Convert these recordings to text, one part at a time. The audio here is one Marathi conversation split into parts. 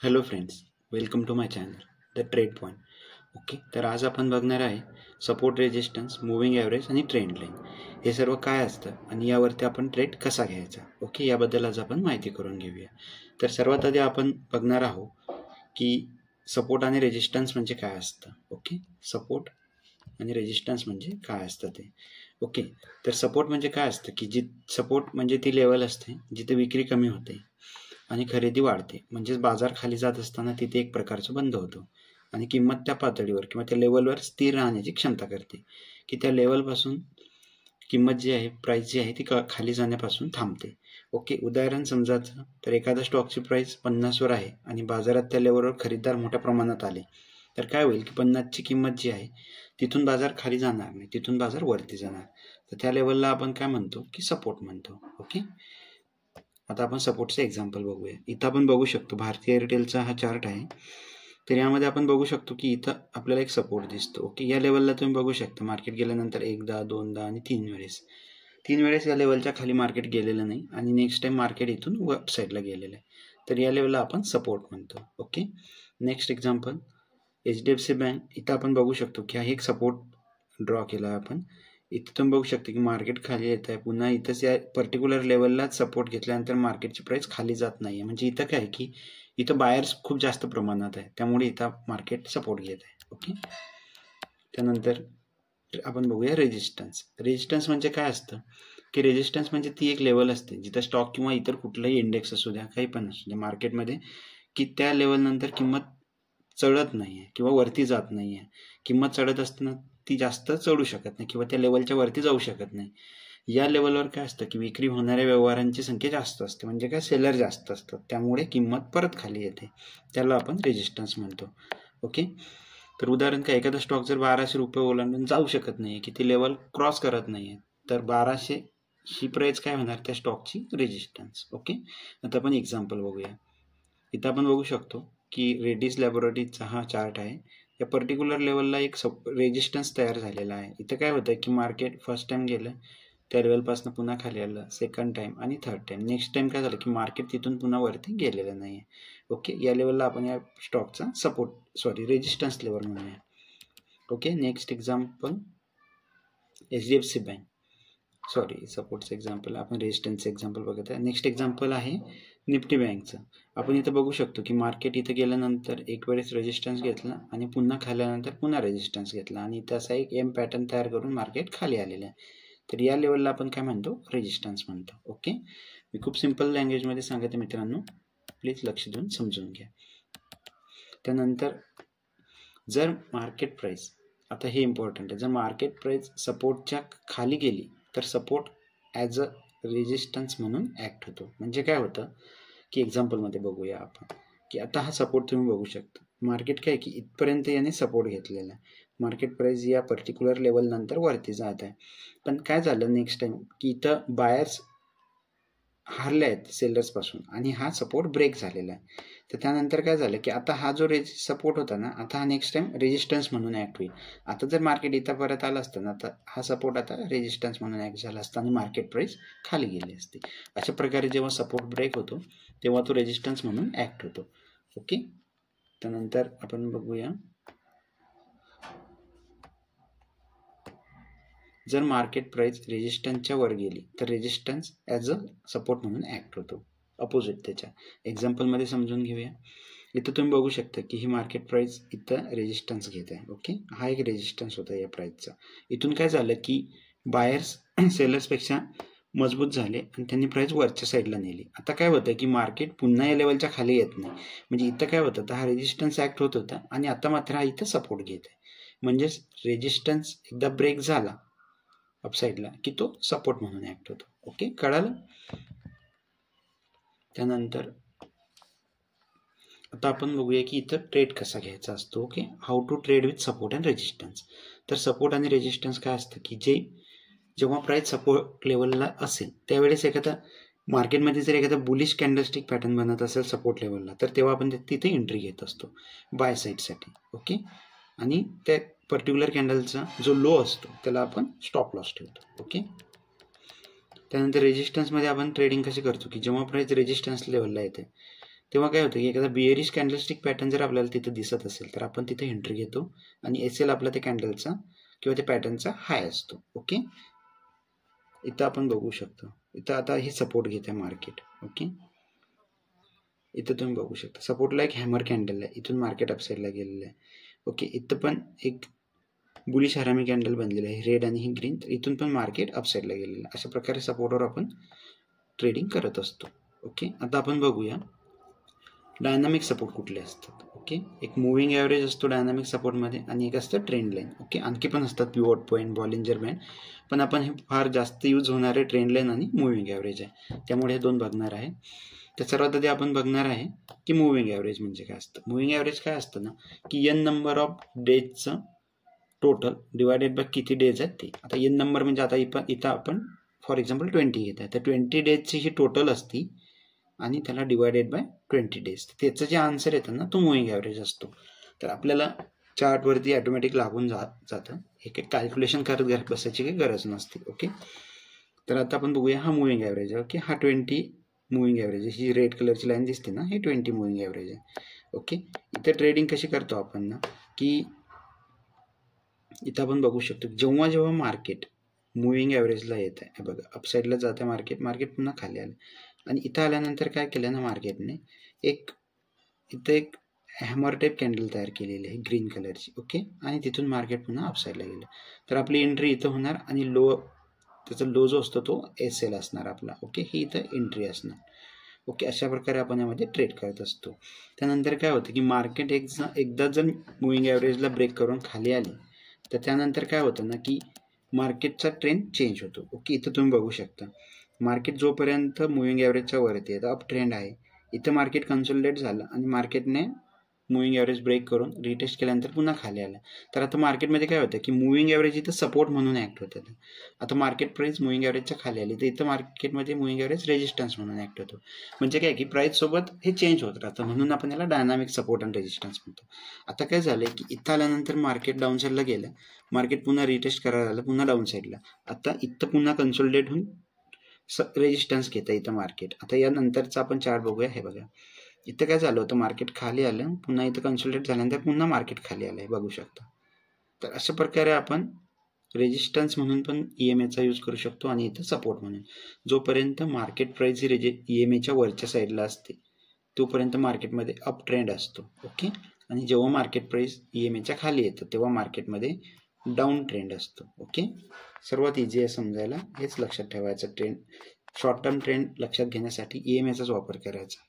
Hello friends, welcome to my channel the Trade Point. Okay, तर आज आपण बघणार आहे सपोर्ट, रेजिस्टन्स, मूविंग ॲव्हरेज आणि ट्रेंड लाईन हे सर्व काय असतं आणि यावरती आपण ट्रेड कसा घ्यायचा. ओके, याबद्दल आज आपण माहिती करून घेऊया. तर सर्वात आधी आपण बघणार आहोत की सपोर्ट आणि रेजिस्टन्स म्हणजे काय असतं. ओके, सपोर्ट आणि रेजिस्टन्स म्हणजे काय असतं ते. ओके, तर सपोर्ट म्हणजे काय असतं की सपोर्ट म्हणजे ती लेवल असते जिथे विक्री कमी होते आणि खरेदी वाढते. म्हणजेच बाजार खाली जात असताना तिथे एक प्रकारचं बंद होतो आणि किंमत त्या पातळीवर किंवा त्या लेवलवर स्थिर राहण्याची क्षमता करते की त्या लेवलपासून किंमत जी आहे, प्राईस जी आहे ती खाली जाण्यापासून थांबते. ओके, उदाहरण समजायचं तर एखाद्या स्टॉकची प्राईस 50वर आहे आणि बाजारात त्या लेवलवर खरेदीदार मोठ्या प्रमाणात आले तर काय होईल की 50ची किंमत जी आहे तिथून बाजार खाली जाणार नाही, तिथून बाजार वरती जाणार. तर त्या लेवलला आपण काय म्हणतो की सपोर्ट म्हणतो. ओके, आता आपण सपोर्टचं एक्झाम्पल बघूया. इथं आपण बघू शकतो भारतीय एअरटेलचा हा चार्ट आहे. तर यामध्ये आपण बघू शकतो की इथं आपल्याला एक सपोर्ट दिसतो. ओके, या लेवलला तुम्ही बघू शकता मार्केट गेल्यानंतर एकदा, दोनदा आणि तीन वेळेस या लेवलच्या खाली मार्केट गेलेलं नाही आणि नेक्स्ट टाइम मार्केट इथून वेब साईडला गेलेलं आहे. तर या लेवलला आपण सपोर्ट म्हणतो. Okay, next example HDFC bank. इथं आपण बघू शकतो की हा एक सपोर्ट ड्रॉ केला आपण. इथं तुम्ही बघू शकता की मार्केट खाली येत आहे, पुन्हा इथंच या पर्टिक्युलर लेवललाच सपोर्ट घेतल्यानंतर मार्केटची प्राईस खाली जात नाही आहे. म्हणजे इथं काय की इथं बायर्स खूप जास्त प्रमाणात आहे, त्यामुळे इथं मार्केट सपोर्ट घेत आहे. ओके, त्यानंतर आपण बघूया रेजिस्टन्स म्हणजे काय असतं की रेजिस्टन्स म्हणजे ती एक लेवल असते जिथं स्टॉक किंवा इतर कुठलाही इंडेक्स असू द्या, काही पण असू द्या मार्केटमध्ये, की त्या लेवलनंतर किंमत चढत नाही आहे किंवा वरती जात नाही आहे. किंमत चढत असताना ती जास्त चढू शकत नाही किंवा त्या लेवलच्या वरती जाऊ शकत नाही. या लेवलवर काय असतं की विक्री होणाऱ्या व्यवहारांची संख्या जास्त असते, म्हणजे काय सेलर जास्त असतात, त्यामुळे किंमत परत खाली येते. त्याला आपण रेजिस्टन्स म्हणतो. ओके, तर उदाहरण काय, एखादा स्टॉक जर 1200 रुपये ओलांडून जाऊ शकत नाही, की ती लेवल क्रॉस करत नाही आहे, तर 1200 ही प्राईस काय होणार त्या स्टॉकची रेजिस्टन्स. ओके, आता आपण एक्झाम्पल बघूया. इथं आपण बघू शकतो की रेडिस लॅबोरेटरीचा हा चार्ट आहे. या पर्टिक्युलर लेवलला एक रेजिस्टन्स तयार झालेला आहे. इथं काय होतं की मार्केट फर्स्ट टाइम गेलं, त्या लेवलपासून पुन्हा खाली आलं, सेकंड टाइम आणि थर्ड टाइम. नेक्स्ट टाइम काय झालं की मार्केट तिथून पुन्हा वरती गेलेलं नाही आहे. ओके, या लेवलला आपण या स्टॉकचा रेजिस्टन्स लेवल म्हणूया. Okay, next example HDFC bank. सपोर्टचं एक्झाम्पल, आपण रेजिस्टन्सचं एक्झाम्पल बघत आहे. नेक्स्ट एक्झाम्पल आहे निफ्टी बँकचं. आपण इथं बघू शकतो की मार्केट इथं गेल्यानंतर एक वेळेस रेजिस्टन्स घेतला आणि पुन्हा खाल्यानंतर पुन्हा रेजिस्टन्स घेतला आणि तसा एक एम पॅटर्न तयार करून मार्केट खाली आलेलं आहे. तर या लेवलला आपण काय म्हणतो, रेजिस्टन्स म्हणतो. ओके, मी खूप सिम्पल लँग्वेजमध्ये सांगते मित्रांनो, प्लीज लक्ष देऊन समजून घ्या. त्यानंतर जर मार्केट प्राईस, आता हे इम्पॉर्टंट आहे, जर मार्केट प्राईस सपोर्टच्या खाली गेली तर सपोर्ट ॲज अ रेजिस्टन्स म्हणून ॲक्ट होतो. म्हणजे काय होतं की एक्झाम्पलमध्ये बघूया आपण की आता हा सपोर्ट तुम्ही बघू शकता. मार्केट काय की इथपर्यंत याने सपोर्ट घेतलेला आहे, मार्केट प्राईस या पर्टिक्युलर लेवल नंतर वरती जात आहे. पण काय झालं नेक्स्ट टाइम की इथं बायर्स हारले आहेत सेलर्सपासून आणि हा सपोर्ट ब्रेक झालेला आहे. तर त्यानंतर काय झालं की आता हा जो सपोर्ट होता ना, आता हा नेक्स्ट टाइम रेजिस्टन्स म्हणून ॲक्ट होईल. आता जर मार्केट इथं परत आलं असतं ना, तर हा सपोर्ट आता रेजिस्टन्स म्हणून ॲक्ट झाला असता आणि मार्केट प्राईस खाली गेली असती. अशा प्रकारे जेव्हा सपोर्ट ब्रेक होतो तेव्हा तो रेजिस्टन्स म्हणून ॲक्ट होतो. ओके, त्यानंतर आपण बघूया, जर मार्केट प्राईस रेजिस्टन्सच्या वर गेली तर रेजिस्टन्स ॲज अ सपोर्ट म्हणून ॲक्ट होतो, अपोजिट त्याच्या. एक्झाम्पलमध्ये समजून घेऊया. इथं तुम्ही बघू शकता की ही मार्केट प्राईस इथं रेजिस्टन्स घेत आहे. ओके, हा एक रेजिस्टन्स होता या प्राईसचा. इथून काय झालं की बायर्स सेलर्सपेक्षा मजबूत झाले आणि त्यांनी प्राईस वरच्या साईडला नेली. आता काय होतं की मार्केट पुन्हा या लेवलच्या खाली येत नाही. म्हणजे इथं काय होतं, तर हा रेजिस्टन्स ॲक्ट होत होता आणि आता मात्र हा इथं सपोर्ट घेत आहे. म्हणजेच रेजिस्टन्स एकदा ब्रेक झाला अपसाईडला की तो सपोर्ट म्हणून ॲक्ट होतो. ओके, कळालं. त्यानंतर आता आपण बघूया की इथं ट्रेड कसा घ्यायचा असतो. Okay, how to trade with support and resistance. तर सपोर्ट आणि रेजिस्टन्स काय असतं की जेव्हा प्राईस सपोर्ट लेवलला असेल त्यावेळेस एखादा मार्केटमध्ये जर एखादा बुलिश कॅन्डलस्टिक पॅटर्न बनत असेल सपोर्ट लेवलला, तर तेव्हा आपण तिथे एंट्री घेत असतो बाय साईडसाठी. ओके, आणि त्या पर्टिक्युलर कॅन्डलचा जो लो असतो त्याला आपण स्टॉप लॉस ठेवतो. ओके, त्यानंतर रेजिस्टन्समध्ये आपण ट्रेडिंग कशी करतो की जेव्हा प्राईस रेजिस्टन्स लेवलला येते तेव्हा काय होतं की एखादा बिअरिश कॅन्डलस्टिक पॅटर्न जर आपल्याला तिथं दिसत असेल तर आपण तिथे एंट्री घेतो आणि एसएल आपला त्या कॅन्डलचा किंवा त्या पॅटर्नचा हाय असतो. ओके, इथं आपण बघू शकतो, इथं आता हे सपोर्ट घेते मार्केट. ओके, इथं तुम्ही बघू शकता सपोर्टला एक हॅमर कॅन्डल आहे, इथून मार्केट अपसाईडला गेलेलं आहे. ओके, इथं पण एक बुलिश हरामी कॅन्डल बनलेलं आहे, रेड आणि ही ग्रीन, तर इथून पण मार्केट अपसाईडला गेलेलं आहे. अशा प्रकारे सपोर्टवर आपण ट्रेडिंग करत असतो. ओके, आता आपण बघूया डायनामिक सपोर्ट कुठले असतात. ओके, एक मूव्हिंग ॲव्हरेज असतो डायनामिक सपोर्टमध्ये आणि एक असतं ट्रेंड लाईन. ओके, आणखी पण असतात पिवॉट पॉईंट, बॉलिंजर बँड, पण आपण हे फार जास्त यूज होणारे ट्रेंड लाईन आणि मूव्हिंग ॲव्हरेज आहे, त्यामुळे हे दोन बघणार आहे. तर सर्वात आधी आपण बघणार आहे की मूव्हिंग ॲव्हरेज म्हणजे काय असतं. मूव्हिंग ॲव्हरेज काय असतं ना की एन नंबर ऑफ डेजचं टोटल डिवायडेड बाय किती डेज आहेत ते. आता एन नंबर म्हणजे आता इथं आपण फॉर एक्झाम्पल 20 घेत आहे, तर 20 डेजची ही टोटल असती आणि त्याला डिवायडेड बाय 20 डेज, त्याचं जे आन्सर येतं ना तो मूव्हिंग ॲव्हरेज असतो. तर आपल्याला चार्टवरती ऑटोमॅटिक लागून जातं, हे काही कॅल्क्युलेशन करत बसायची काही गरज नसते. ओके, तर आता आपण बघूया हा मूव्हिंग ॲव्हरेज आहे. ओके, हा 20 मूव्हिंग ॲव्हरेज आहे, ही रेड कलरची लाईन दिसते ना हे 20 मूव्हिंग ॲव्हरेज आहे. ओके, इथं ट्रेडिंग कशी करतो आपण ना की इथं आपण बघू शकतो जेव्हा जेव्हा मार्केट मूव्हिंग ॲव्हरेजला येत आहे, बघा अपसाईडला जातं मार्केट पुन्हा खाली आलं आणि इथं आल्यानंतर काय केलं ना मार्केटने इथं एक हॅमर टाईप कॅन्डल तयार केलेली आहे ग्रीन कलरची. ओके, आणि तिथून मार्केट पुन्हा अपसाईडला गेलं तर आपली एंट्री इथं होणार आणि त्याचा लो जो असतो तो एसएल असणार आपला. ओके, ही इथं एंट्री असणार. ओके, अशा प्रकारे आपण यामध्ये ट्रेड करत असतो. त्यानंतर काय होतं की मार्केट एकदा जर मूव्हिंग ॲव्हरेजला ब्रेक करून खाली आली तर त्यानंतर काय होतं ना की मार्केटचा ट्रेंड चेंज होतो. ओके, इथं तुम्ही बघू शकता मार्केट जोपर्यंत मूव्हिंग ॲव्हरेजच्या वरती आहे, अप ट्रेंड आहे, इथं मार्केट कन्सोलिडेट झालं आणि मार्केटने मूव्हिंग ॲव्हरेज ब्रेक करून रिटेस्ट केल्यानंतर पुन्हा खाली आलं. तर आता मार्केटमध्ये काय होतं की मूव्हिंग ॲव्हरेज इथं सपोर्ट म्हणून ॲक्ट होतं. आता मार्केट प्राईस मूव्हिंग ॲव्हरेजच्या खाली आली तर इथं मार्केटमध्ये मूव्हिंग ॲव्हरेज रेजिस्टन्स म्हणून ॲक्ट होतो. म्हणजे काय की प्राईससोबत हे चेंज होत राहतं, म्हणून आपण याला डायनामिक सपोर्ट आणि रेजिस्टन्स म्हणतो. आता काय झालं की इथं आल्यानंतर मार्केट डाऊन साईडला गेलं, मार्केट पुन्हा रिटेस्ट करायला आलं पुन्हा डाऊन साईडला, आता इथं पुन्हा कन्सोलिडेट होऊन रेजिस्टन्स घेतं इथं मार्केट. आता यानंतरचा आपण चार्ट बघूया. हे बघा इथं काय झालं होतं मार्केट खाली आलं, पुन्हा इथं कन्सोलिडेट झाल्यानंतर पुन्हा मार्केट खाली आलं आहे, बघू शकता. तर अशा प्रकारे आपण रेजिस्टन्स म्हणून पण EMAचा यूज करू शकतो आणि इथं सपोर्ट म्हणून. जोपर्यंत मार्केट प्राईस ही EMAच्या वरच्या साईडला असते तोपर्यंत मार्केटमध्ये अप ट्रेंड असतो. ओके, आणि जेव्हा मार्केट प्राईस EMAच्या खाली येतं तेव्हा मार्केटमध्ये डाऊन ट्रेंड असतो. ओके, सर्वात इझी आहे समजायला, हेच लक्षात ठेवायचं. शॉर्ट टर्म ट्रेंड लक्षात घेण्यासाठी EMAचाच वापर करायचा.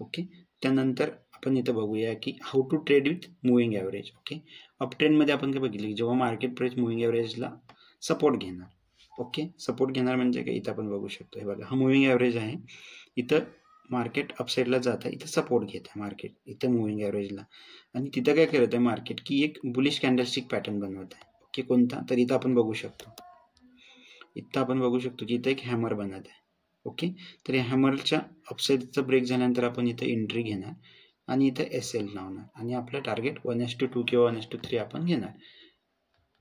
ओके, त्यानंतर आपण इथं बघूया की how to trade with moving average. Okay, up ट्रेंडमध्ये आपण काय बघितलं की जेव्हा मार्केट प्राईस मूव्हिंग ॲव्हरेजला सपोर्ट घेणार. ओके, सपोर्ट घेणार म्हणजे काय, इथं आपण बघू शकतो. हे बघा हा मूव्हिंग ॲव्हरेज आहे, इथं मार्केट अपसाईडला जात आहे, इथं सपोर्ट घेत आहे मार्केट इथं मूव्हिंग ॲव्हरेजला, आणि तिथं काय करत आहे मार्केट की एक बुलिश कॅन्डलस्टिक पॅटर्न बनवत आहे. ओके, कोणता, तर इथं आपण बघू शकतो, की इथं एक हॅमर बनत आहे. ओके, तर या हॅमरच्या अपसाईडचा ब्रेक झाल्यानंतर आपण इथं एंट्री घेणार आणि इथं SL लावणार आणि आपलं टार्गेट 1:2 किंवा 1:3 आपण घेणार.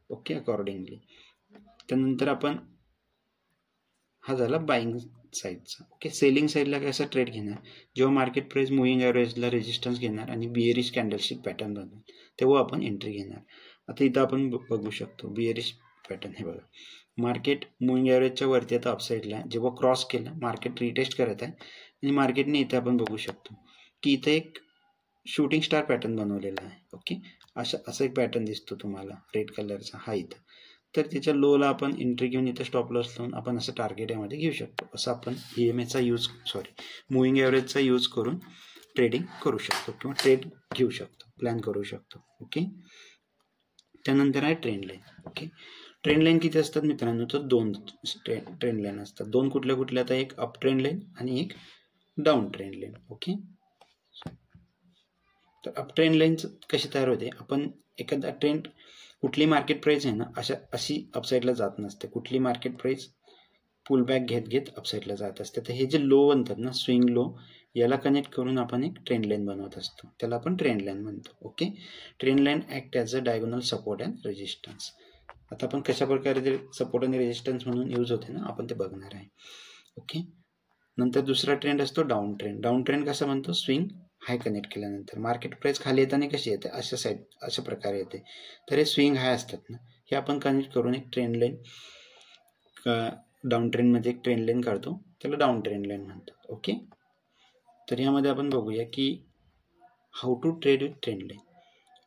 Okay, accordingly. त्यानंतर आपण हा झाला बाईंग साईडचा. ओके, सेलिंग साईडला कसा ट्रेड घेणार, जेव्हा मार्केट प्राईस मूव्हिंग ॲव्हरेजला रेजिस्टन्स घेणार आणि बिअरिश कॅन्डलस्टिक पॅटर्न बनवणार तेव्हा आपण एंट्री घेणार. आता इथं आपण बघू शकतो बिअरिश पॅटर्न. हे बघा मार्केट मूव्हिंग ॲव्हरेजच्या वरती आता अपसाईडला जेव्हा क्रॉस केलं मार्केट रिटेस्ट करत आहे आणि मार्केटने इथं आपण बघू शकतो की इथं एक शूटिंग स्टार पॅटर्न बनवलेला आहे. ओके, असा एक पॅटर्न दिसतो तुम्हाला रेड कलरचा, हा इथं. तर त्याच्या लोला आपण एंट्री घेऊन इथं स्टॉप लॉस लावून आपण असं टार्गेट यामध्ये घेऊ शकतो. असं आपण मूव्हिंग ॲव्हरेजचा यूज करून ट्रेडिंग करू शकतो किंवा ट्रेड घेऊ शकतो, प्लॅन करू शकतो. ओके, त्यानंतर आहे trend line. Okay, trend line किती असतात मित्रांनो, तर 2 ट्रेंड लाईन असतात. 2 कुठल्या, आता एक अप ट्रेंड लाईन आणि एक डाऊन ट्रेंड लाईन. ओके, तर अप ट्रेंड लाईन कशी तयार होते, आपण एखादा ट्रेंड कुठली मार्केट प्राईस आहे ना अशी अपसाईडला जात नसते, कुठली मार्केट प्राईस पुलबॅक घेत अपसाईडला जात असते. तर हे जे लो बनतात ना स्विंग लो, याला कनेक्ट करून आपण एक ट्रेंड लाईन बनवत असतो, त्याला आपण ट्रेंड लाईन म्हणतो. Okay, trend line act as a diagonal support and resistance. आता आपण कशा प्रकारे ते सपोर्ट आणि रेजिस्टन्स म्हणून यूज होते ना आपण ते बघणार आहे. ओके, नंतर दुसरा ट्रेंड असतो डाऊन ट्रेंड. डाऊन ट्रेंड कसा बनतो? स्विंग हाय कनेक्ट केल्यानंतर मार्केट प्राइस खाली येताना कशी येते? अशा प्रकारे येते. तर हे स्विंग हाय असतात ना, हे आपण कनेक्ट करून एक ट्रेंड लाईन डाऊन ट्रेंडमध्ये एक ट्रेंड लाईन काढतो, त्याला डाऊन ट्रेंड लाईन म्हणतात. ओके, तर यामध्ये आपण बघूया की how to trade with trend line.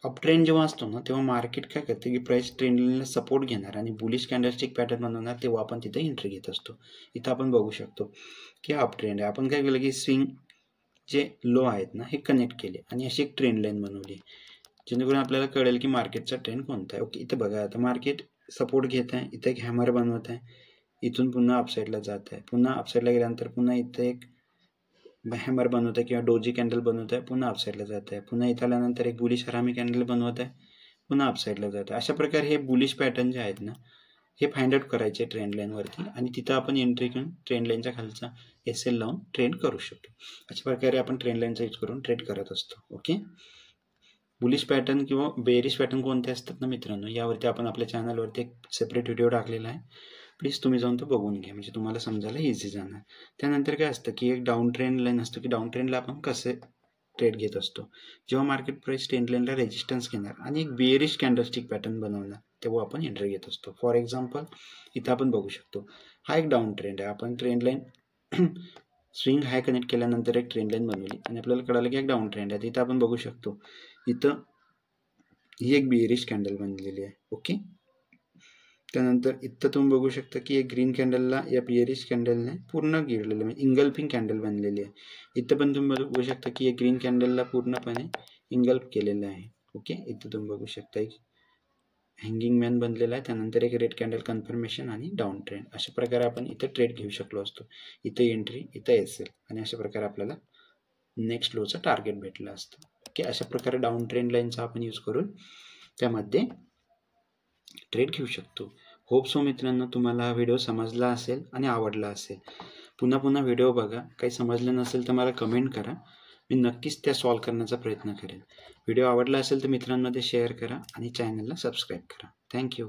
Up trend जेव्हा असतो ना, तेव्हा मार्केट काय करते की प्राइस ट्रेंड लाईनला सपोर्ट घेणार आणि बुलिश कॅन्डलस्टिक पॅटर्न बनवणार, तेव्हा आपण तिथे एंट्री घेत असतो. इथं आपण बघू शकतो की अप ट्रेंड आहे. आपण काय केलं की स्विंग जे लो आहेत ना, हे कनेक्ट केले आणि अशी एक ट्रेंड लाईन बनवली, जेणेकरून आपल्याला कळेल की मार्केटचा ट्रेंड कोणता आहे. ओके, इथं बघा आता मार्केट सपोर्ट घेत आहे, इथं एक हॅमर बनवत आहे, इथून पुन्हा अपसाईडला जात आहे, पुन्हा अपसाईडला गेल्यानंतर पुन्हा इथं एक हॅमर बनवत आहे किंवा डोजी कॅन्डल बनवत आहे, पुन्हा अपसाईडला जात आहे, पुन्हा इथं आल्यानंतर एक बुलिश हरामी कॅन्डल बनवत आहे, पुन्हा अपसाईडला जात आहे. अशा प्रकारे हे बुलिश पॅटर्न जे आहेत ना, हे फाइंड आउट करायचे ट्रेंड लाईनवरती आणि तिथं आपण एंट्री घेऊन ट्रेंड लाईनच्या खालचा SL लावून ट्रेड करू शकतो. अशा प्रकारे आपण ट्रेंड लाईनचा यूज करून ट्रेड करत असतो. ओके, बुलिश पॅटर्न किंवा बेरिश पॅटर्न कोणते असतात ना मित्रांनो, यावरती आपण आपल्या चॅनलवरती एक सेपरेट व्हिडिओ टाकलेला आहे. प्लीज तुम्ही जाऊन तो बघून घ्या, म्हणजे तुम्हाला समजायला इझी जाणार. त्यानंतर काय असतं की एक डाऊन ट्रेंड लाईन असतो की डाऊन ट्रेंडला आपण कसे ट्रेड घेत असतो, जेव्हा मार्केट प्राइस ट्रेंड लाईनला रेजिस्टन्स घेणार आणि एक बेरिश कॅन्डलस्टिक पॅटर्न बनवणार, तेव्हा आपण एंट्री घेत असतो. फॉर एक्झाम्पल इथं आपण बघू शकतो हा एक डाऊन ट्रेंड आहे. आपण ट्रेंड लाईन स्विंग हाय कनेक्ट केल्यानंतर एक ट्रेंड लाईन बनवली आणि आपल्याला कळालं की एक डाऊन ट्रेंड आहे. इथं आपण बघू शकतो इथं ही एक बेरिश कॅन्डल बनलेली आहे. ओके, त्यानंतर इथं तुम्ही बघू शकता की एक ग्रीन कॅन्डलला या बेरिश कॅन्डलने पूर्ण गिरलेलं म्हणजे इंगल्फिंग कॅन्डल बनलेली आहे. इथं पण तुम्ही बघू शकता की एक ग्रीन कॅन्डलला पूर्णपणे इंगल्फ केलेलं आहे. ओके, इथं तुम्ही बघू शकता एक हँगिंग मॅन बनलेला आहे, त्यानंतर एक रेड कॅन्डल कन्फर्मेशन आणि डाऊन ट्रेंड. अशा प्रकारे आपण इथं ट्रेड घेऊ शकलो असतो. इथं एंट्री, इथं SL आणि अशा प्रकारे आपल्याला नेक्स्ट लोचं टार्गेट भेटलं असतं. ओके, अशा प्रकारे डाऊन ट्रेंड लाईनचा आपण यूज करून त्यामध्ये ट्रेड घेऊ शकतो. होप सो मित्रांनो तुम्हाला हा व्हिडिओ समजला असेल आणि आवडला असेल. पुन्हा पुन्हा व्हिडिओ बघा, काही समजलं नसेल तर मला कमेंट करा, मी नक्कीच त्या सॉल्व करण्याचा प्रयत्न करेन. व्हिडिओ आवडला असेल तर मित्रांमध्ये शेअर करा आणि चॅनलला सबस्क्राईब करा. थँक्यू.